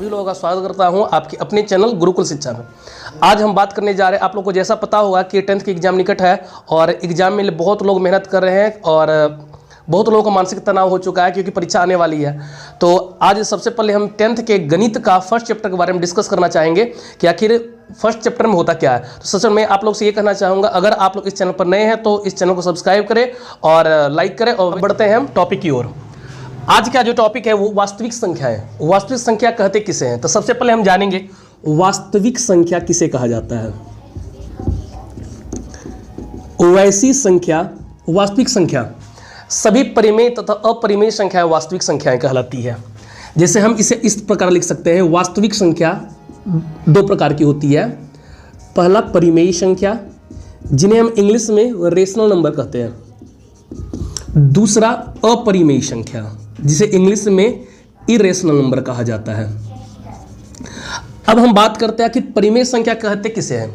सभी लोगों का स्वागत करता हूं आपके अपने चैनल गुरुकुल शिक्षा में। आज हम बात करने जा रहे हैं, आप लोग को जैसा पता होगा कि 10th की एग्ज़ाम निकट है और एग्ज़ाम में बहुत लोग मेहनत कर रहे हैं और बहुत लोगों का मानसिक तनाव हो चुका है क्योंकि परीक्षा आने वाली है। तो आज सबसे पहले हम 10th के गणित का फर्स्ट चैप्टर के बारे में डिस्कस करना चाहेंगे कि आखिर फर्स्ट चैप्टर में होता क्या है। तो सच में आप लोग से ये कहना चाहूँगा, अगर आप लोग इस चैनल पर नए हैं तो इस चैनल को सब्सक्राइब करें और लाइक करें। और बढ़ते हैं हम टॉपिक की ओर। आज का जो टॉपिक है वो वास्तविक संख्या है। वास्तविक संख्या कहते किसे हैं, तो सबसे पहले हम जानेंगे वास्तविक संख्या किसे कहा जाता है। वैसी संख्या, वास्तविक संख्या सभी परिमेय तथा अपरिमेय संख्याएं वास्तविक संख्याएं कहलाती है। जैसे हम इसे इस प्रकार लिख सकते हैं, वास्तविक संख्या दो प्रकार की होती है। पहला परिमेय संख्या, जिन्हें हम इंग्लिश में रेशनल नंबर कहते हैं। दूसरा अपरिमेय संख्या, जिसे इंग्लिश में इरेशनल नंबर कहा जाता है। अब हम बात करते हैं कि परिमेय संख्या कहते किसे हैं।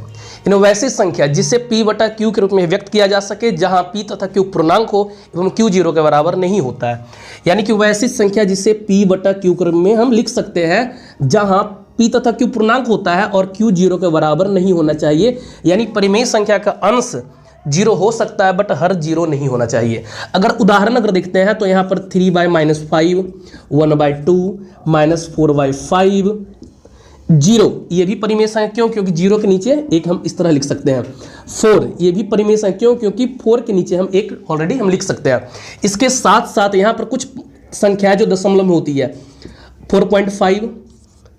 इन वैसी संख्या जिसे p बटा q के रूप में व्यक्त किया जा सके जहां p तथा q पूर्णांक हो एवं q 0 के बराबर नहीं होता है। यानी कि वैसी संख्या जिसे p बटा q के रूप में हम लिख सकते हैं जहां p तथा q पूर्णांक होता है और q 0 के बराबर नहीं होना चाहिए। यानी परिमेय संख्या का अंश 0 हो सकता है बट हर 0 नहीं होना चाहिए। अगर उदाहरण देखते हैं तो यहाँ पर 3/-5, 1/2, -4/5, 0 ये भी परिमेय संख्या क्यों, क्योंकि 0 के नीचे एक हम इस तरह लिख सकते हैं। 4 ये भी परिमेय संख्या क्यों, क्योंकि 4 के नीचे हम एक ऑलरेडी हम लिख सकते हैं। इसके साथ साथ यहाँ पर कुछ संख्याएं जो दशमलव में होती है, 4.5,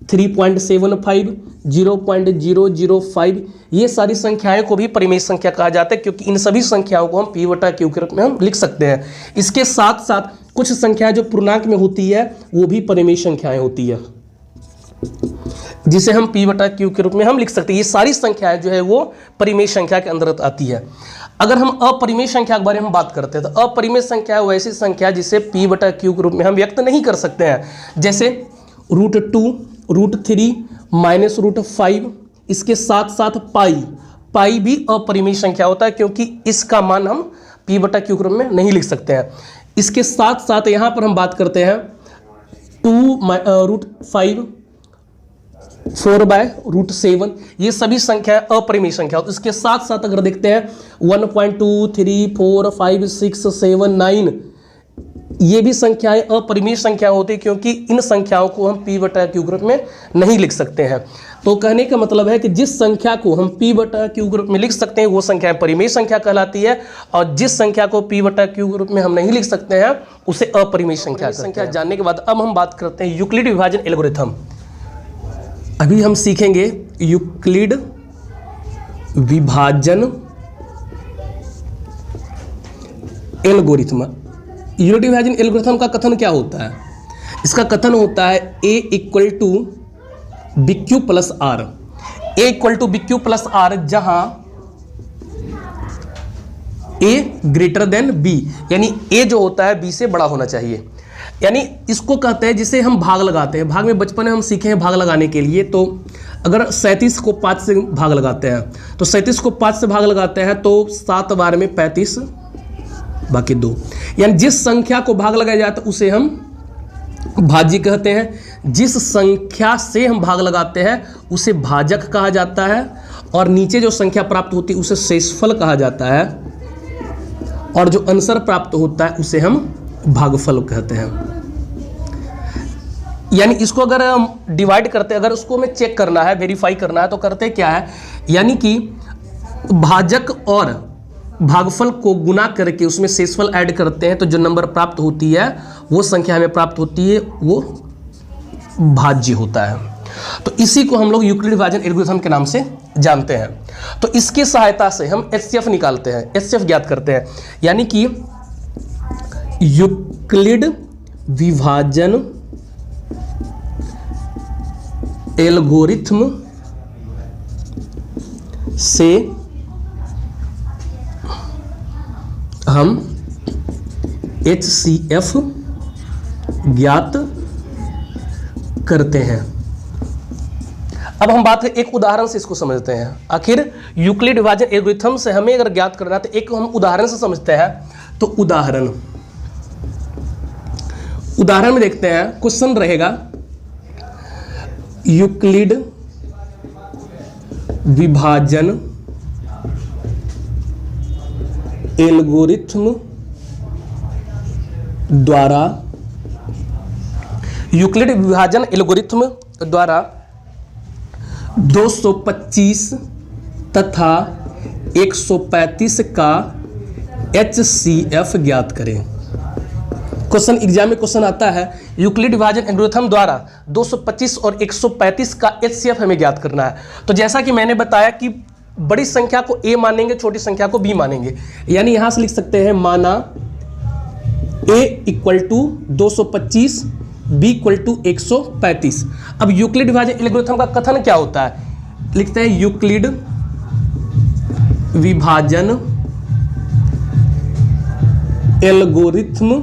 3.75, 0.005, ये सारी संख्याएं को भी परिमेय संख्या कहा जाता है क्योंकि इन सभी संख्याओं को हम p बटा q के रूप में हम लिख सकते हैं। इसके साथ साथ कुछ संख्याएं जो पूर्णांक में होती है वो भी परिमेय संख्याएं होती है, जिसे हम p बटा q के रूप में हम लिख सकते हैं। ये सारी संख्याएं जो है वो परिमेय संख्या के अंतर्गत आती है। अगर हम अपरिमेय संख्या के बारे में बात करते हैं तो अपरिमेय संख्या वैसी संख्या जिसे p बटा q के रूप में हम व्यक्त नहीं कर सकते हैं। जैसे √2, √3, -√5, इसके साथ साथ पाई भी अपरिमेय संख्या होता है क्योंकि इसका मान हम p बटा q के रूप में नहीं लिख सकते हैं। इसके साथ साथ यहाँ पर हम बात करते हैं 2√5, 4/√7, ये सभी संख्या अपरिमेय संख्या। इसके साथ साथ अगर देखते हैं 1.2, 3, 4, 5, 6, 7, 9, ये भी संख्याएं अपरिमेय संख्या होती है क्योंकि इन संख्याओं को हम p बटा q के रूप में नहीं लिख सकते हैं। तो कहने का मतलब है कि जिस संख्या को हम p बटा q के रूप में लिख सकते हैं वो संख्या परिमेय संख्या कहलाती है, और जिस संख्या को p बटा q के रूप में हम नहीं लिख सकते हैं उसे अपरिमेय संख्या जानने के बाद अब हम बात करते हैं यूक्लिड विभाजन एल्गोरिथम। अभी हम सीखेंगे यूक्लिड विभाजन एल्गोरिथम। यूक्लिड विभाजन एल्गोरिथम का कथन क्या होता है? इसका कथन होता है a = bq + r। a = bq + r जहां a > b, यानी a जो होता है b से बड़ा होना चाहिए। यानी इसको कहते हैं जिसे हम भाग लगाते हैं। भाग में बचपन में हम सीखे हैं भाग लगाने के लिए। तो अगर 37 को 5 से भाग लगाते हैं तो 37 को 5 से भाग लगाते हैं तो 7 बार में 35 बाकी 2, यानी जिस संख्या को भाग लगाया जाता है उसे हम भाज्य कहते हैं। जिस संख्या से हम भाग लगाते हैं उसे भाजक कहा जाता है, और नीचे जो संख्या प्राप्त होती है उसे शेषफल कहा जाता है, और जो आंसर प्राप्त होता है उसे हम भागफल कहते हैं। यानी इसको अगर हम डिवाइड करते हैं, अगर उसको हमें चेक करना है, वेरीफाई करना है, तो करते क्या है, यानी कि भाजक और भागफल को गुना करके उसमें शेषफल ऐड करते हैं तो जो नंबर प्राप्त होती है वो संख्या हमें प्राप्त होती है वो भाज्य होता है। तो इसी को हम लोग यूक्लिड विभाजन एल्गोरिथम के नाम से जानते हैं। तो इसके सहायता से हम HCF निकालते हैं, HCF ज्ञात करते हैं। यानी कि यूक्लिड विभाजन एल्गोरिथम से हम HCF ज्ञात करते हैं। अब हम बात एक उदाहरण से इसको समझते हैं। आखिर यूक्लिड विभाजन एल्गोरिथम से हमें अगर ज्ञात करना है तो एक हम उदाहरण से समझते हैं। तो उदाहरण में देखते हैं, क्वेश्चन रहेगा यूक्लिड विभाजन एल्गोरिथ्म द्वारा, यूक्लिड विभाजन एल्गोरिथ्म द्वारा 225 तथा 135 का HCF ज्ञात करें। क्वेश्चन एग्जाम में क्वेश्चन आता है, यूक्लिड विभाजन एल्गोरिथ्म द्वारा 225 और 135 का HCF हमें ज्ञात करना है। तो जैसा कि मैंने बताया कि बड़ी संख्या को A मानेंगे, छोटी संख्या को B मानेंगे, यानी यहां से लिख सकते हैं माना A equal to 225, B equal to 135। अब यूक्लिड विभाजन एल्गोरिथ्म का कथन क्या होता है, लिखते हैं यूक्लिड विभाजन एल्गोरिथ्म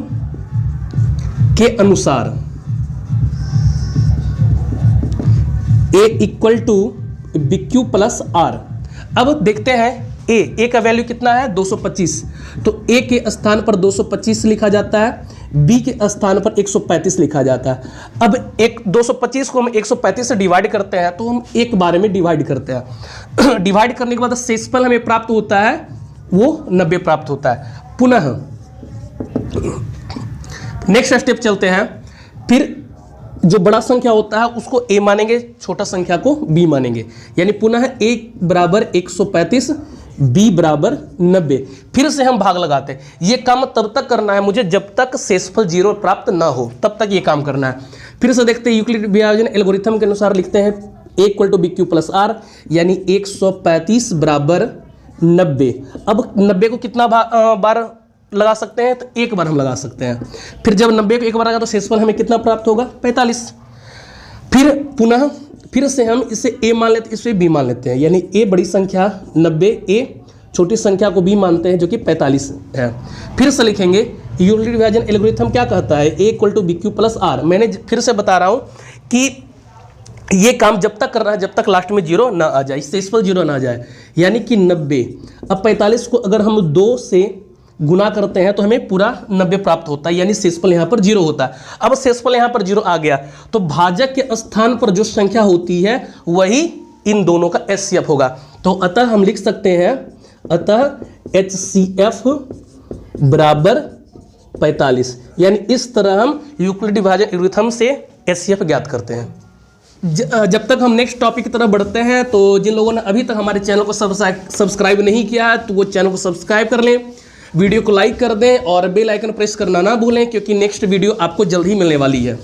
के अनुसार A equal to BQ plus R। अब देखते हैं A का वैल्यू कितना है 225, तो A के स्थान पर 225 लिखा जाता है, B के स्थान पर 135 लिखा जाता है। अब 225 को हम 135 से डिवाइड करते हैं, तो हम एक बारे में डिवाइड करते हैं। डिवाइड करने के बाद शेषफल हमें प्राप्त होता है वो 90 प्राप्त होता है। पुनः नेक्स्ट स्टेप चलते हैं, फिर जो बड़ा संख्या होता है उसको A मानेंगे, छोटा संख्या को B मानेंगे, यानी पुनः A बराबर 135, B बराबर 90। फिर से हम भाग लगाते हैं। ये काम तब तक करना है मुझे जब तक शेषफल 0 प्राप्त ना हो, तब तक ये काम करना है। फिर से देखते हैं यूक्लिड विभाजन एल्गोरिथ्म के अनुसार लिखते हैं A equal to BQ plus R, यानी 135 बराबर 90। अब 90 को कितना बार लगा सकते हैं, तो एक बार हम लगा सकते हैं। फिर जब 90 को एक बार लगा तो शेषफल हमें कितना प्राप्त होगा 45। फिर पुनः फिर से हम इसे A मान लेते हैं, इसे B मान लेते हैं, यानी A बड़ी संख्या 90, A छोटी संख्या को B मानते हैं जो कि 45 है। फिर से लिखेंगे यूक्लिड विभाजन एल्गोरिथ्म क्या कहता है, A equal to BQ plus R। मैंने फिर से बता रहा हूँ कि ये काम जब तक करना है जब तक लास्ट में 0 ना आ जाए, शेषफल 0 ना आ जाए, यानी कि 90। अब 45 को अगर हम 2 से गुना करते हैं तो हमें पूरा 90 प्राप्त होता है, यानी शेषफल यहाँ पर 0 होता है। अब शेषफल यहाँ पर 0 आ गया तो भाजक के स्थान पर जो संख्या होती है वही इन दोनों का HCF होगा। तो अतः हम लिख सकते हैं, अतः HCF बराबर 45, यानी इस तरह हम यूक्लिड विभाजन एल्गोरिथ्म से HCF ज्ञात करते हैं। जब तक हम नेक्स्ट टॉपिक की तरफ बढ़ते हैं, तो जिन लोगों ने अभी तक हमारे चैनल को सब्सक्राइब नहीं किया है तो वो चैनल को सब्सक्राइब कर लें, वीडियो को लाइक कर दें और बेल आइकन प्रेस करना ना भूलें, क्योंकि नेक्स्ट वीडियो आपको जल्द ही मिलने वाली है।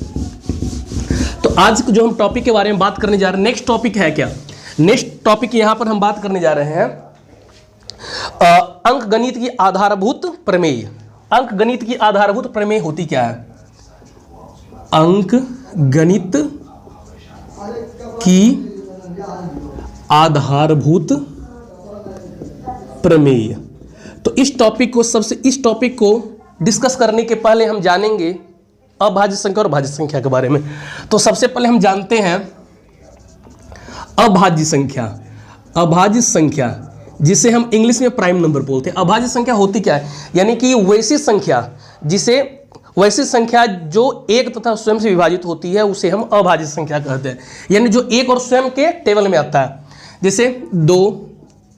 तो आज जो हम टॉपिक के बारे में बात करने जा रहे हैं, नेक्स्ट टॉपिक है क्या, नेक्स्ट टॉपिक यहाँ पर हम बात करने जा रहे हैं अंकगणित की आधारभूत प्रमेय। अंकगणित की आधारभूत प्रमेय होती क्या है, अंकगणित की आधारभूत प्रमेय। तो इस टॉपिक को डिस्कस करने के पहले हम जानेंगे अभाज्य संख्या और भाज्य संख्या के बारे में। तो सबसे पहले हम जानते हैं अभाज्य संख्या। अभाज्य संख्या जिसे हम इंग्लिश में प्राइम नंबर बोलते हैं। अभाज्य संख्या होती क्या है, यानी कि वैसी संख्या जो एक तथा स्वयं से विभाजित होती है उसे हम अभाज्य संख्या कहते हैं, यानी जो एक और स्वयं के टेबल में आता है। जैसे 2,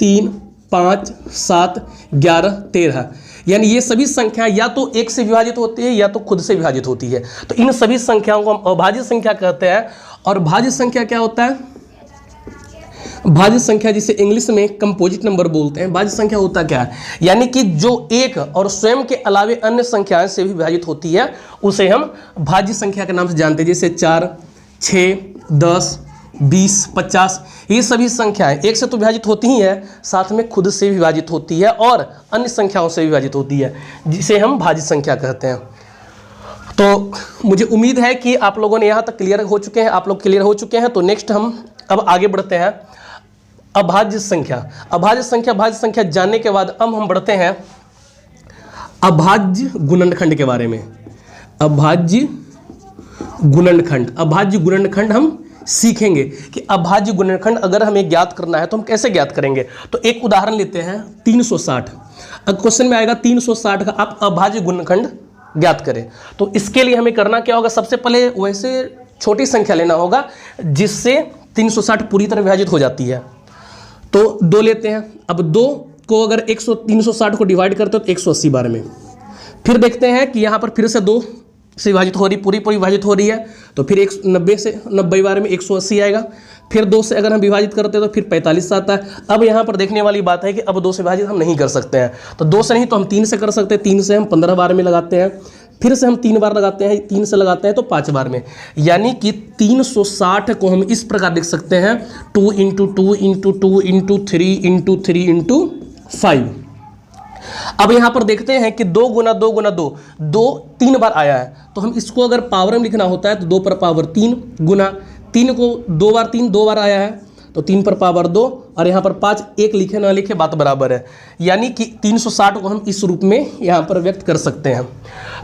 3, 5, 7, 11, 13, यानी ये सभी संख्या या तो एक से विभाजित होती है या तो खुद से विभाजित होती है। तो इन सभी संख्याओं को हम अभाज्य संख्या कहते हैं। और भाज्य संख्या क्या होता है, भाज्य संख्या जिसे इंग्लिश में कंपोजिट नंबर बोलते हैं। भाज्य संख्या होता क्या है, यानी कि जो एक और स्वयं के अलावे अन्य संख्याएं से भी विभाजित होती है उसे हम भाज्य संख्या के नाम से जानते हैं। जैसे 4, 6, 10, 20, 50, ये सभी संख्याएं एक से तो विभाजित होती ही है, साथ में खुद से विभाजित होती है और अन्य संख्याओं से विभाजित होती है, जिसे हम भाज्य संख्या कहते हैं। तो मुझे उम्मीद है कि आप लोगों ने यहाँ तक क्लियर हो चुके हैं, आप लोग क्लियर हो चुके हैं। तो नेक्स्ट हम अब आगे बढ़ते हैं अभाज्य संख्या। अभाज्य संख्या, भाज्य संख्या जानने के बाद अब हम बढ़ते हैं अभाज्य गुणनखंड के बारे में। अभाज्य गुणनखंड, अभाज्य गुणनखंड हम सीखेंगे कि अभाज्य गुणनखंड अगर हमें ज्ञात करना है तो हम कैसे ज्ञात करेंगे। तो एक उदाहरण लेते हैं 360। अब क्वेश्चन में आएगा 360 का आप अभाज्य गुणनखंड ज्ञात करें। तो इसके लिए हमें करना क्या होगा, सबसे पहले वैसे छोटी संख्या लेना होगा जिससे 360 पूरी तरह विभाजित हो जाती है। तो 2 लेते हैं। अब 2 को अगर 360 को डिवाइड करते हो तो 180 बार में। फिर देखते हैं कि यहाँ पर फिर से 2 से विभाजित हो रही, पूरी विभाजित हो रही है, तो फिर 90 बार में 180 आएगा। फिर 2 से अगर हम विभाजित करते हैं तो फिर 45 आता है। अब यहाँ पर देखने वाली बात है कि अब 2 से विभाजित हम नहीं कर सकते हैं, तो 2 से नहीं तो हम 3 से कर सकते हैं। 3 से हम 15 बार में लगाते हैं, फिर से हम 3 बार लगाते हैं, 3 से लगाते हैं तो 5 बार में। यानी कि 360 को हम इस प्रकार लिख सकते हैं 2 × 2 × 2 × 3 × 3 × 5। अब यहाँ पर देखते हैं कि 2 × 2 × 2 2 3 बार आया है, तो हम इसको अगर पावर में लिखना होता है तो 2 पर पावर 3 गुना 3 को 2 बार 3 2 बार आया है तो 3 पर पावर 2 और यहाँ पर 5, 1 लिखे ना लिखे बात बराबर है। यानी कि 360 को हम इस रूप में यहाँ पर व्यक्त कर सकते हैं।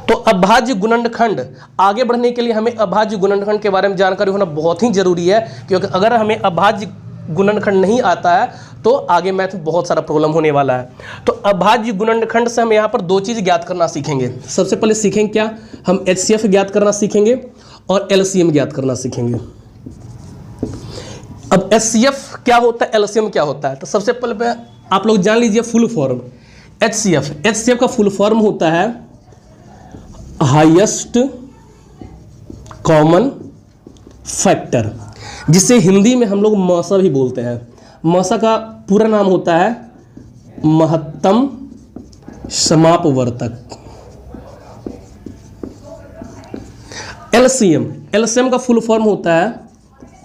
तो अभाज्य गुणनखंड, आगे बढ़ने के लिए हमें अभाज्य गुणनखंड के बारे में जानकारी होना बहुत ही जरूरी है, क्योंकि अगर हमें अभाज्य गुणनखंड नहीं आता है तो आगे मैथ में बहुत सारा प्रॉब्लम होने वाला है। तो अभाज्य गुणनखंड से हम यहाँ पर 2 चीज़ ज्ञात करना सीखेंगे। सबसे पहले सीखेंगे क्या, हम HCF ज्ञात करना सीखेंगे और LCM ज्ञात करना सीखेंगे। अब HCF क्या होता है, LCM क्या होता है, तो सबसे पहले आप लोग जान लीजिए फुल फॉर्म। HCF का फुल फॉर्म होता है हाईएस्ट कॉमन फैक्टर, जिसे हिंदी में हम लोग मसा भी बोलते हैं। मसा का पूरा नाम होता है महत्तम समापवर्तक। LCM का फुल फॉर्म होता है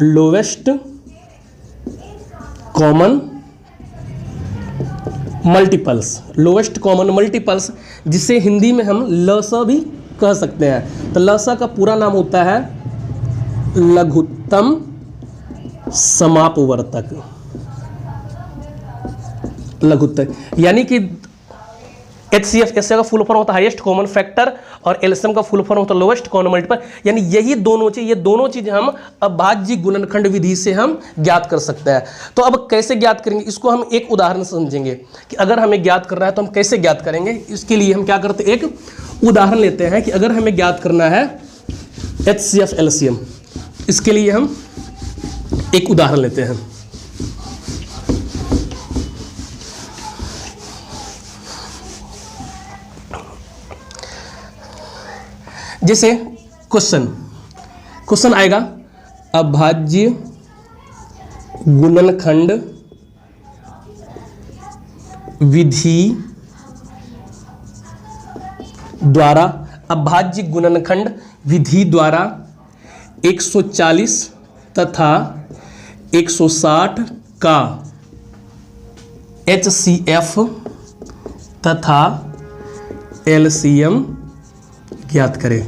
lowest common multiples. Lowest common multiples, जिसे हिंदी में हम लसा भी कह सकते हैं। तो लसा का पूरा नाम होता है लघुत्तम समापवर्तक। लघुत्तम यानी कि HCF का फुल फॉर्म होता है हाईएस्ट कॉमन फैक्टर और LCM का फुल फॉर्म होता है लोवेस्ट कॉमन मल्टीपल। यानी ये दोनों चीज़ हम अभाज्य गुणनखंड विधि से हम ज्ञात कर सकते हैं। तो अब कैसे ज्ञात करेंगे, इसको हम एक उदाहरण से समझेंगे कि अगर हमें ज्ञात करना है तो हम कैसे ज्ञात करेंगे। इसके लिए हम क्या करते हैं, एक उदाहरण लेते हैं कि अगर हमें ज्ञात करना है HCF LCM, इसके लिए हम एक उदाहरण लेते हैं। जैसे क्वेश्चन आएगा अभाज्य गुणनखंड विधि द्वारा, अभाज्य गुणनखंड विधि द्वारा 140 तथा 160 का HCF तथा LCM ज्ञात करें।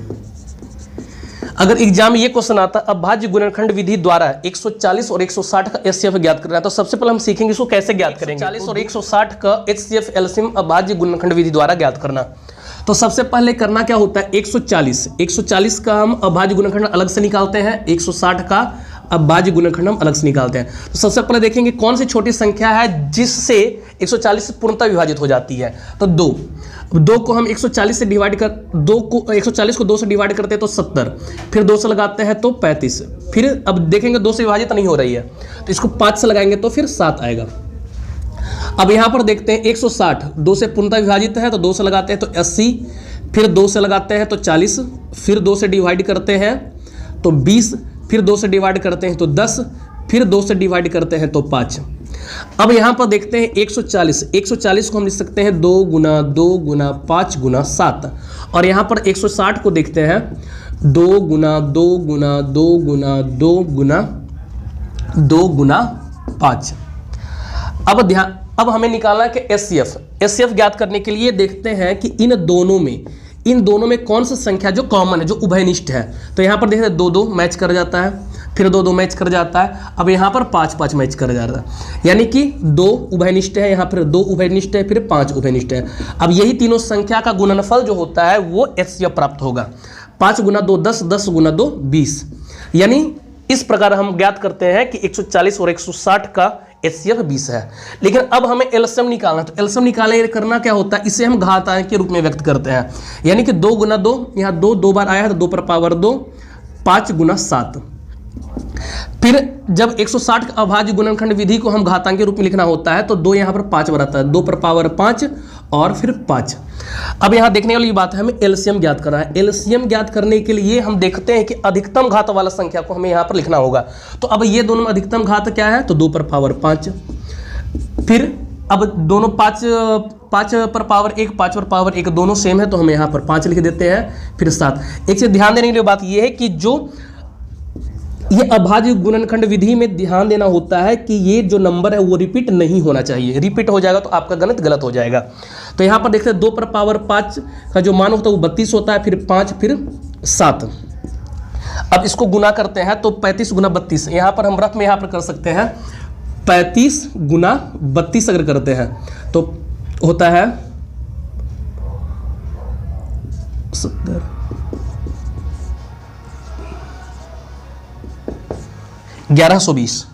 अगर एग्जाम में ये क्वेश्चन आता है अभाज्य गुणनखंड विधि द्वारा 140 और 160 का HCF ज्ञात करना है, तो सबसे पहले हम सीखेंगे इसको कैसे ज्ञात करेंगे। 140 और 160 का HCF LCM अभाज्य गुणनखंड विधि द्वारा ज्ञात करना। तो सबसे पहले करना क्या होता है, 140 का हम अभाज्य गुणनखंड अलग से निकालते हैं, 160 का अभाज्य गुणनखंड हम अलग से निकालते हैं। तो सबसे पहले देखेंगे कौन सी छोटी संख्या है जिससे 140 से पूर्णतः विभाजित हो जाती है। तो 2 को हम 140 से डिवाइड कर 140 को 2 से डिवाइड करते हैं तो 70, फिर 2 से लगाते हैं तो 35, फिर अब देखेंगे 2 से विभाजित नहीं हो रही है तो इसको 5 से लगाएंगे तो फिर 7 आएगा। अब यहाँ पर देखते हैं 160 2 से पूर्णतः विभाजित है तो 2 से लगाते हैं तो 80, फिर 2 से लगाते हैं तो 40, फिर 2 से डिवाइड करते हैं तो 20, फिर 2 से डिवाइड करते हैं तो 10, फिर 2 से डिवाइड करते हैं तो 5। अब यहाँ पर देखते हैं 140 को हम लिख सकते हैं 2 गुना 2 गुना 5 गुना 7, और यहाँ पर 160 को देखते हैं 2 गुना 2 गुना 2 गुना 2 गुना 2 गुना 5। अब हमें निकालना है कि HCF ज्ञात करने के लिए देखते हैं कि इन दोनों में कौन सी संख्या जो कॉमन है, जो उभयनिष्ठ है। तो यहाँ पर देखते हैं 2 मैच कर जाता है, फिर 2 मैच कर जाता है, अब यहाँ पर 5 मैच कर जाता है, यानी कि 2 उभयनिष्ठ है, यहाँ पर 2 उभयनिष्ठ है, फिर 5 उभयनिष्ठ है। अब यही तीनों संख्या का गुणनफल जो होता है वो HCF प्राप्त होगा। 5 गुना 2 10, 10 गुना 2 20। यानी इस प्रकार हम ज्ञात करते हैं कि 140 और 160 का HCF 20 है। लेकिन अब हमें LCM निकालना है, तो LCM निकालने करना क्या होता है, इसे हम घातांक के रूप में व्यक्त करते हैं। यानी कि 2 गुना 2, यहाँ 2 बार आया है तो 2 पर पावर 2, 5 गुना 7। फिर जब 160 का अभाज्य गुणनखंड विधि को हम घातांक के रूप में लिखना होता है तो 2 यहाँ पर 5 बराता है, 2 पर पावर 5 और फिर 5। अब यहाँ देखने वाली बात है, हमें एलसीएम ज्ञात करना है। एलसीएम ज्ञात करने के लिए हम देखते हैं कि अधिकतम घात वाला संख्या को हमें यहाँ पर लिखना होगा। तो अब ये दोनों में अधिकतम घात क्या है, तो 2 पर पावर 5। फिर अब दोनों 5 पर पावर 1, 5 पर पावर 1 दोनों सेम है तो हम यहाँ पर 5 लिख देते हैं। फिर 7। एक चीज ध्यान देने की बात यह है कि जो ये अभाज्य गुणनखंड विधि में ध्यान देना होता है कि ये जो नंबर है वो रिपीट नहीं होना चाहिए। रिपीट हो जाएगा तो आपका गणित गलत हो जाएगा। तो यहाँ पर देखते हैं 2 पर पावर 5 का जो मान होता है वो 32 होता है, फिर 5 फिर 7। अब इसको गुना करते हैं तो 35 गुना 32, यहाँ पर हम रफ में यहाँ पर कर सकते हैं 35 गुना 32 अगर करते हैं तो होता है 1120।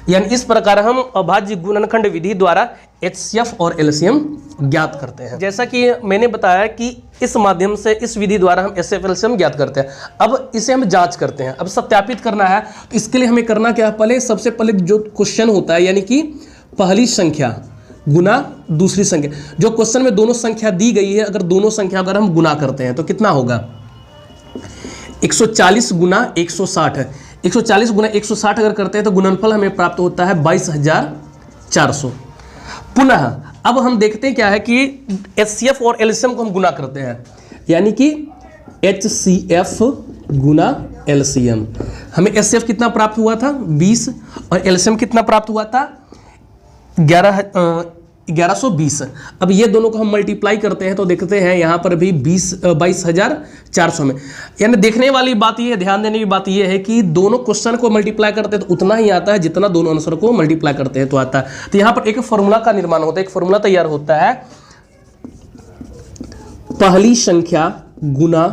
यानी इस प्रकार हम अभाज्य गुणनखंड विधि द्वारा एचसीएफ और एलसीएम ज्ञात करते हैं। जैसा कि मैंने बताया कि इस माध्यम से इस विधि द्वारा हम एचसीएफ एलसीएम ज्ञात करते हैं। अब इसे हम जांच करते हैं। अब सत्यापित करना है तो इसके लिए हमें करना क्या है, सबसे पहले जो क्वेश्चन होता है यानी कि पहली संख्या गुना दूसरी संख्या, जो क्वेश्चन में दोनों संख्या दी गई है, अगर दोनों संख्या अगर हम गुना करते हैं तो कितना होगा, 140 गुना 160 है। 140 गुना 160 अगर करते हैं तो गुणनफल हमें प्राप्त होता है 22,400। पुनः अब हम देखते हैं क्या है कि एचसीएफ और एलसीएम को हम गुना करते हैं, यानी कि एचसीएफ गुना एलसीएम। हमें एचसीएफ कितना प्राप्त हुआ था 20 और एलसीएम कितना प्राप्त हुआ था 1120। अब ये दोनों को हम मल्टीप्लाई करते हैं तो देखते हैं यहाँ पर भी 22,400 में। यानी देखने वाली बात ये है, ध्यान देने की बात ये है कि दोनों क्वेश्चन को मल्टीप्लाई करते हैं तो उतना ही आता है जितना दोनों आंसर को मल्टीप्लाई करते हैं तो आता है। तो यहाँ पर एक फॉर्मूला का निर्माण होता है, एक फॉर्मूला तैयार होता है, पहली संख्या गुना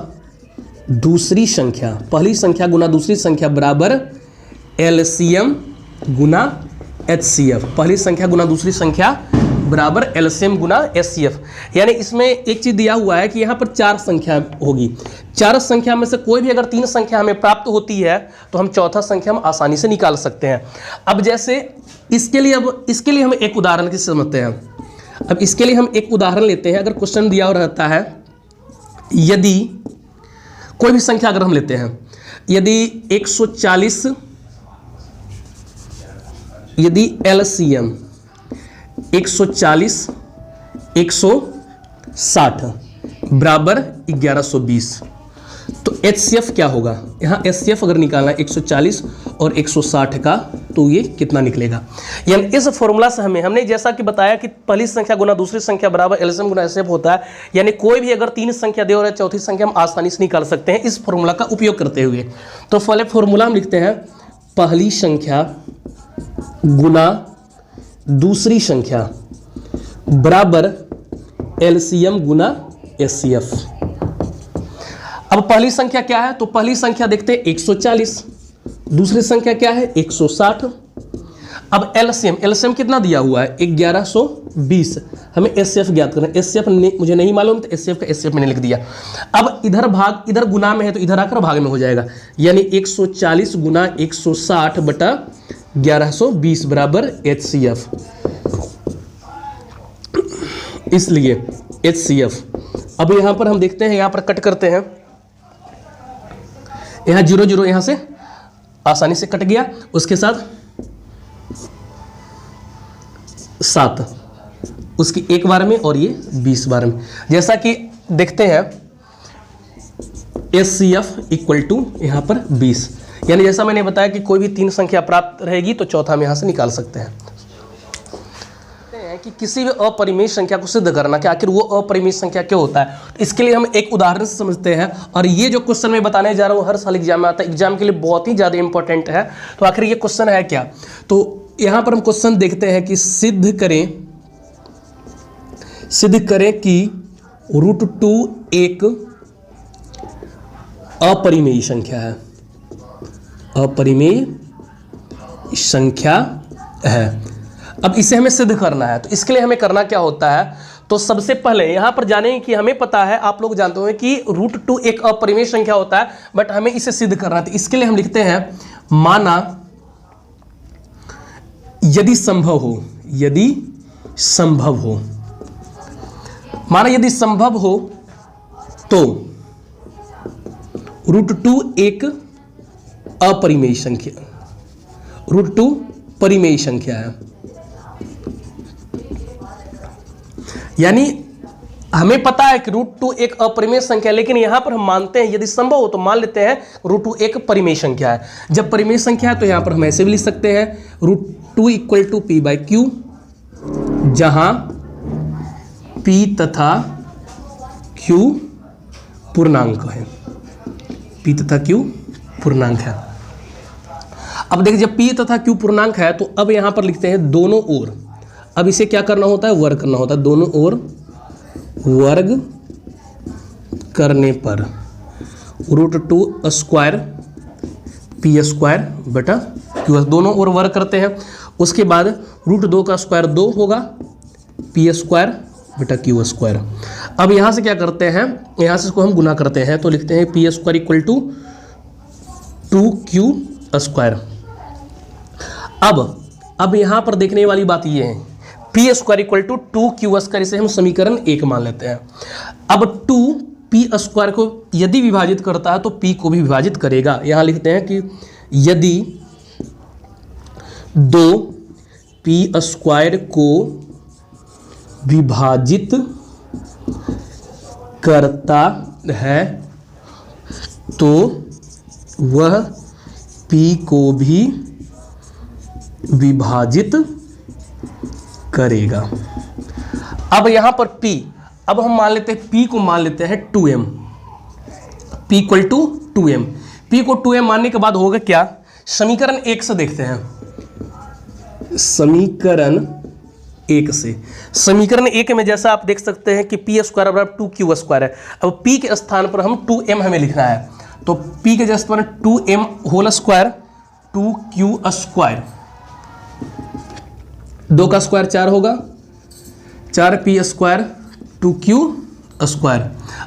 दूसरी संख्या, पहली संख्या गुना दूसरी संख्या बराबर एलसीएम गुना एचसीएफ। पहली संख्या गुना दूसरी संख्या बराबर एलसीएम गुना एचसीएफ। यानी इसमें एक चीज दिया हुआ है कि यहाँ पर 4 संख्या होगी, 4 संख्या में से कोई भी अगर 3 संख्या हमें प्राप्त होती है तो हम चौथा संख्या हम आसानी से निकाल सकते हैं। अब जैसे इसके लिए हम एक उदाहरण की समझते हैं। अब इसके लिए हम एक उदाहरण लेते हैं। अगर क्वेश्चन दिया हुआ रहता है, यदि कोई भी संख्या अगर हम लेते हैं, यदि 140, यदि एलसीएम 140 160 बराबर 1120 तो एचसीएफ क्या होगा, यहाँ एचसीएफ अगर निकालना है 140 और 160 का तो ये कितना निकलेगा। यानी इस फॉर्मूला से हमने जैसा कि बताया कि पहली संख्या गुना दूसरी संख्या बराबर एलसीएम गुना एचसीएफ होता है। यानी कोई भी अगर 3 संख्या दे और चौथी संख्या हम आसानी से निकाल सकते हैं इस फॉर्मूला का उपयोग करते हुए। तो पहले फॉर्मूला हम लिखते हैं, पहली संख्या गुना दूसरी संख्या बराबर एलसीएम गुना एचसीएफ। अब पहली संख्या क्या है, तो पहली संख्या देखते हैं 140, दूसरी संख्या क्या है 160। अब एलसीएम कितना दिया हुआ है 1120। हमें एचसीएफ ज्ञात करना है। एचसीएफ मुझे नहीं मालूम तो एचसीएफ का एचसीएफ मैंने लिख दिया। अब इधर भाग, इधर गुना में है तो इधर आकर भाग में हो जाएगा, यानी 140 गुना 160 बटा 1120 बराबर एचसीएफ। इसलिए एचसीएफ। अब यहां पर हम देखते हैं, यहां पर कट करते हैं, यहां 0 0 यहां से आसानी से कट गया, उसके साथ 7 उसकी एक बार में और ये 20 बार में। जैसा कि देखते हैं एचसीएफ इक्वल टू यहाँ पर 20। यानी जैसा मैंने बताया कि कोई भी 3 संख्या प्राप्त रहेगी तो चौथा हम यहाँ से निकाल सकते हैं कि किसी भी अपरिमेय संख्या को सिद्ध करना कि आखिर वो अपरिमेय संख्या क्यों होता है। तो इसके लिए हम एक उदाहरण से समझते हैं, और ये जो क्वेश्चन मैं बताने जा रहा हूँ हर साल एग्जाम में आता है, एग्जाम के लिए बहुत ही ज़्यादा इंपॉर्टेंट है। तो आखिर ये क्वेश्चन है क्या, तो यहाँ पर हम क्वेश्चन देखते हैं कि सिद्ध करें कि √2 एक अपरिमेय संख्या है, अपरिमेय संख्या है। अब इसे हमें सिद्ध करना है, तो इसके लिए हमें करना क्या होता है, तो सबसे पहले यहां पर जाने कि हमें पता है, आप लोग जानते हो कि √2 एक अपरिमेय संख्या होता है, बट हमें इसे सिद्ध करना है। तो इसके लिए हम लिखते हैं माना यदि संभव हो, यदि संभव हो, माना यदि संभव हो तो √2 एक अपरिमेय संख्या, √2 परिमेय संख्या है। यानी हमें पता है कि √2 एक अपरिमेय संख्या है, लेकिन यहां पर हम मानते हैं यदि संभव हो तो मान लेते हैं √2 एक परिमेय संख्या है। जब परिमेय संख्या है तो यहां पर हम ऐसे भी लिख सकते हैं √2 = p/q, जहां p तथा q पूर्णांक है, p तथा q पूर्णांक है। अब देखिए जब p तथा q पूर्णांक है तो अब यहां पर लिखते हैं दोनों ओर, अब इसे क्या करना होता है, वर्ग करना होता है। दोनों ओर वर्ग करने पर √2 स्क्वायर p² बटा q, दोनों ओर वर्ग करते हैं। उसके बाद √2 का स्क्वायर 2 होगा, p² बटा q²। अब यहाँ से क्या करते हैं, यहाँ से इसको हम गुना करते हैं तो लिखते हैं p² = 2q²। अब यहाँ पर देखने वाली बात ये है, p² = 2q², इसे हम समीकरण 1 मान लेते हैं। अब 2 p² को यदि विभाजित करता है तो p को भी विभाजित करेगा। यहाँ लिखते हैं कि यदि 2 p² को विभाजित करता है तो वह p को भी विभाजित करेगा। अब यहां पर p, अब हम मान लेते हैं p को मान लेते हैं 2m, p = 2m। p को 2m मानने के बाद होगा क्या, समीकरण 1 से देखते हैं, समीकरण 1 से। समीकरण 1 में जैसा आप देख सकते हैं कि p² = 2q² है। अब p के स्थान पर हम 2m हमें लिखना है, तो p के स्थान पर 2m² 2q², 2 का स्क्वायर 4 होगा, 4p² 2q²।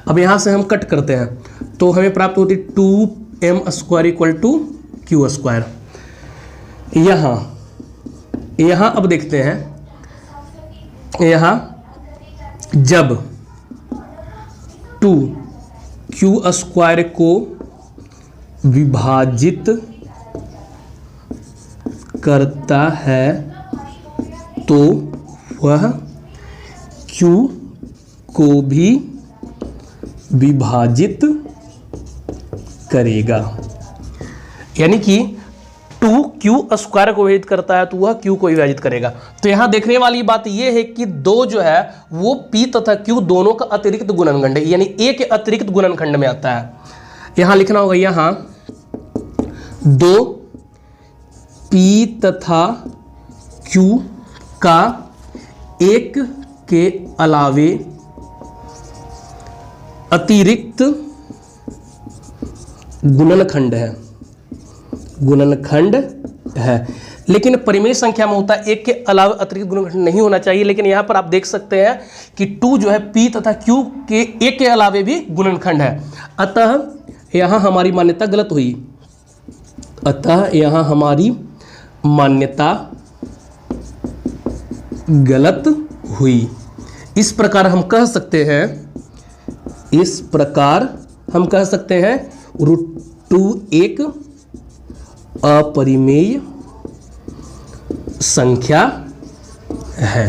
अब यहाँ से हम कट करते हैं तो हमें प्राप्त होती 2m² = q²। यहाँ अब देखते हैं, यहाँ जब 2q² को विभाजित करता है तो वह q को भी विभाजित करेगा। यानी कि 2q² को विभाजित करता है तो वह q को विभाजित करेगा। तो यहाँ देखने वाली बात यह है कि 2 जो है वो p तथा q दोनों का अतिरिक्त गुणनखंड है, यानी a के अतिरिक्त गुणनखंड में आता है। यहाँ लिखना होगा, यहाँ 2 p तथा q का 1 के अलावे अतिरिक्त गुणनखंड है, लेकिन परिमेय संख्या में होता है 1 के अलावा अतिरिक्त गुणनखंड नहीं होना चाहिए। लेकिन यहाँ पर आप देख सकते हैं कि 2 जो है p तथा q के 1 के अलावे भी गुणनखंड है, अतः यहाँ हमारी मान्यता गलत हुई। अतः यहाँ हमारी मान्यता गलत हुई। इस प्रकार हम कह सकते हैं √2 एक अपरिमेय संख्या है।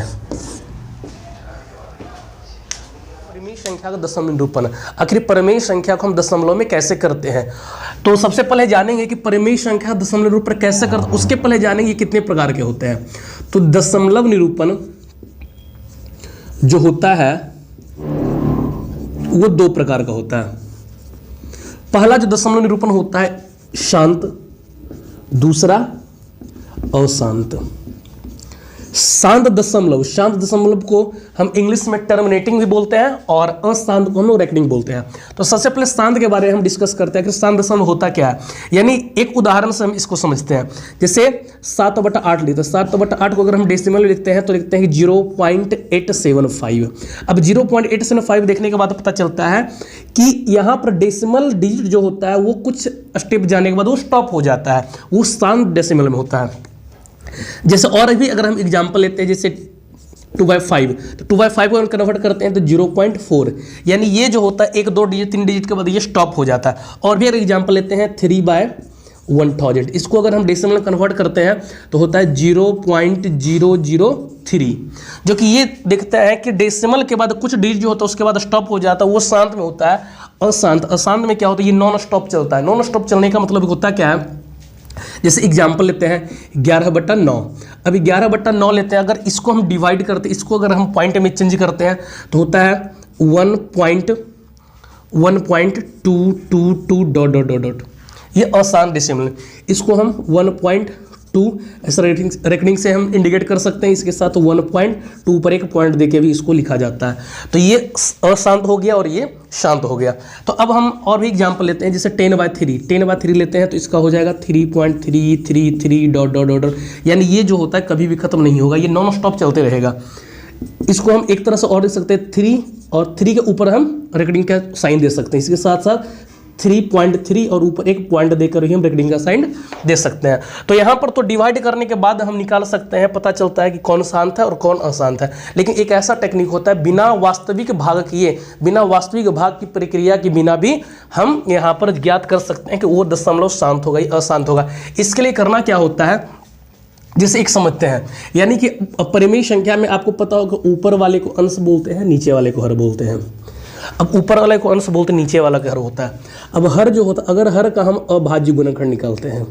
परिमेय संख्या का दशमलव निरूपण, आखिर परिमेय संख्या को हम दशमलव में कैसे करते हैं, तो सबसे पहले जानेंगे कि परिमेय संख्या दशमलव निरूपण कैसे करते हैं। उसके पहले जानेंगे कितने प्रकार के होते हैं। तो दशमलव निरूपण जो होता है वो 2 प्रकार का होता है। पहला जो दशमलव निरूपण होता है शांत, दूसरा अशांत। शांत दशमलव को हम इंग्लिश में टर्मिनेटिंग भी बोलते हैं और अशांत को हम लोग रेकनिंग बोलते हैं। तो सबसे पहले शांत के बारे में हम डिस्कस करते हैं कि शांत दशमलव होता क्या है। यानी एक उदाहरण से हम इसको समझते हैं। जैसे 7/8 लेते हैं, 7/8 को अगर हम डेसिमल में लिखते हैं तो लिखते हैं कि 0.875। अब 0.875 देखने के बाद पता चलता है कि यहाँ पर डेसिमल डिजिट जो होता है वो कुछ स्टेप जाने के बाद वो स्टॉप हो जाता है, वो शांत डेसिमल में होता है। जैसे और भी अगर हम एग्जांपल लेते हैं, जैसे 2/5, तो 2/5 को हम कन्वर्ट करते हैं तो 0.4, यानी ये जो होता है 1 2 डिजिट 3 डिजिट के बाद ये स्टॉप हो जाता है। और भी अगर एग्जांपल लेते हैं 3/1000, इसको अगर हम डेसिमल में कन्वर्ट करते हैं तो होता है 0.003, जो कि ये दिखता है कि डेसिमल के बाद कुछ डिजिट जो होता है उसके बाद स्टॉप हो जाता है, वो शांत में होता है। अशांत में क्या होता है, ये नॉन स्टॉप चलता है। नॉन स्टॉप चलने का मतलब होता क्या है, जैसे एग्जाम्पल लेते हैं 11/9। अभी 11/9 लेते हैं, अगर इसको हम डिवाइड करते हैं, इसको अगर हम पॉइंट में चेंज करते हैं तो होता है 1.1.222 ये अशांत डेसिमल। इसको हम 1.2 ऐसा रेकनिंग से हम इंडिकेट कर सकते हैं। इसके साथ 1.2 पर एक पॉइंट देके भी इसको लिखा जाता है। तो ये अशांत हो गया और ये शांत हो गया। तो अब हम और भी एग्जांपल लेते हैं, जैसे 10/3 लेते हैं तो इसका हो जाएगा 3.333 ... यानी ये जो होता है कभी भी खत्म नहीं होगा, ये नॉन स्टॉप चलते रहेगा। इसको हम एक तरह से और देख सकते हैं 3 और 3 के ऊपर हम रेकनिंग का साइन दे सकते हैं। इसके साथ साथ 3.3 और ऊपर एक पॉइंट देकर ही हम रेकनिंग का साइन दे सकते हैं। तो यहाँ पर तो डिवाइड करने के बाद हम निकाल सकते हैं, पता चलता है कि कौन शांत है और कौन अशांत है। लेकिन एक ऐसा टेक्निक होता है, बिना वास्तविक भाग किए, बिना वास्तविक भाग की प्रक्रिया के बिना भी हम यहाँ पर ज्ञात कर सकते हैं कि वो दशमलव शांत होगा या अशांत होगा। इसके लिए करना क्या होता है, जैसे एक समझते हैं, यानी कि परिमेय संख्या में आपको पता होगा ऊपर वाले को अंश बोलते हैं, नीचे वाले को हर बोलते हैं। अब ऊपर वाले को अंश बोलते हैं, नीचे वाला का हर होता है। अब हर जो होता है, अगर हर का हम अभाज्य गुणनखंड निकालते हैं,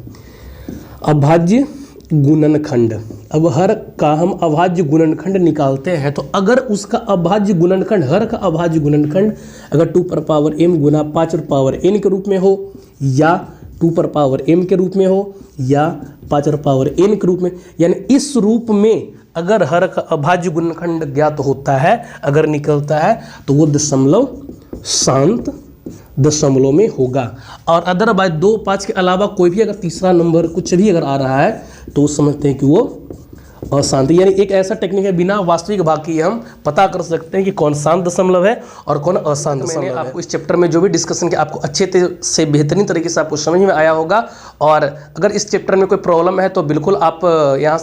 अभाज्य गुणनखंड, अब हर का हम अभाज्य गुणनखंड निकालते हैं तो अगर उसका अभाज्य गुणनखंड, हर का अभाज्य गुणनखंड अगर 2m गुना 5n के रूप में हो, या 2m के रूप में हो, या 5n के रूप में, यानी इस रूप में अगर हर का अभाज्य गुणनखंड ज्ञात होता है, अगर निकलता है, तो वो दशमलव शांत दशमलव में होगा। और अदरवाइज 2 5 के अलावा कोई भी अगर तीसरा नंबर कुछ भी अगर आ रहा है तो वो समझते हैं कि वो अशांत। यानी एक ऐसा टेक्निक है, बिना वास्तविक भाग के हम पता कर सकते हैं कि कौन शांत दशमलव है और कौन अशांत दशमलव है। आपको इस चैप्टर में जो भी डिस्कशन किया आपको अच्छे से बेहतरीन तरीके से आपको समझ में आया होगा। और अगर इस चैप्टर में कोई प्रॉब्लम है तो बिल्कुल आप यहाँ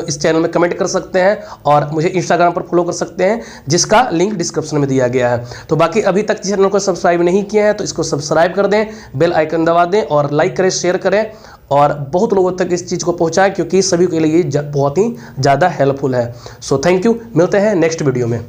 इस चैनल में कमेंट कर सकते हैं और मुझे इंस्टाग्राम पर फॉलो कर सकते हैं, जिसका लिंक डिस्क्रिप्शन में दिया गया है। तो बाकी अभी तक चैनल को सब्सक्राइब नहीं किया है तो इसको सब्सक्राइब कर दें, बेल आइकन दबा दें और लाइक करें, शेयर करें और बहुत लोगों तक इस चीज़ को पहुंचाएं, क्योंकि सभी के लिए ये बहुत ही ज़्यादा हेल्पफुल है। सो थैंक यू, मिलते हैं नेक्स्ट वीडियो में।